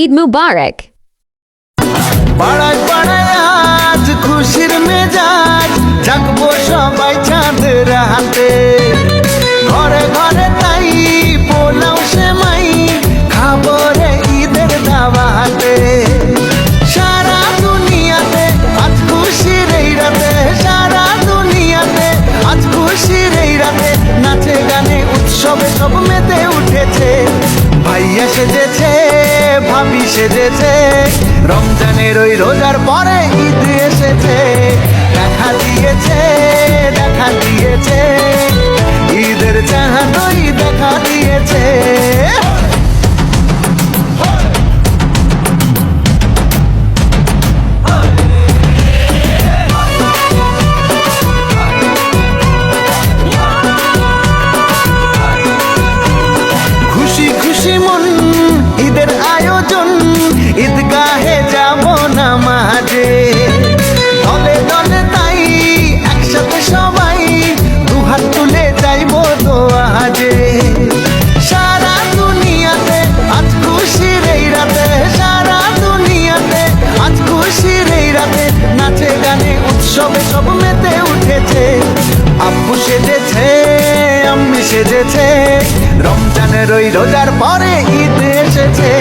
Eid Mubarak. পাড়ায় পাড়ায় আজ খুশির মেজাজ, জাগবো সবাই চাঁদের হাতে। ঘরে ঘরে তাই পোলাও সেমাই, খাবো রে ঈদের দাওয়াতে। সারা দুনিয়াতে আজ খুশির এই রাতে, সারা দুনিয়াতে আজ খুশির এই রাতে। নাচে গানে উৎসবে সব মেতে উঠেছে, ভাইয়া সেজেছে ভাবি সেজেছে, রমজানের ওই রোজার পরে ঈদ এসেছে। দেখা দিয়েছে দেখা দিয়েছে, ঈদের চাঁদই দেখা দিয়েছে। খুশি খুশি মন ঈদের আয়োজন, ঈদগাহে যাব নামাজে। দলে দলে তাই একসাথে সবাই দুহাত তুলে যাইব দোয়াজে। সারা দুনিয়াতে আজ খুশির এই রাতে, সারা দুনিয়াতে আজ খুশির এই রাতে। নাচে গানে উৎসবে সব মেতে উঠেছে, আব্বু সেজেছে আম্মি সেজেছে, রমজানের ওই রোজার পরে ঈদ এসেছে।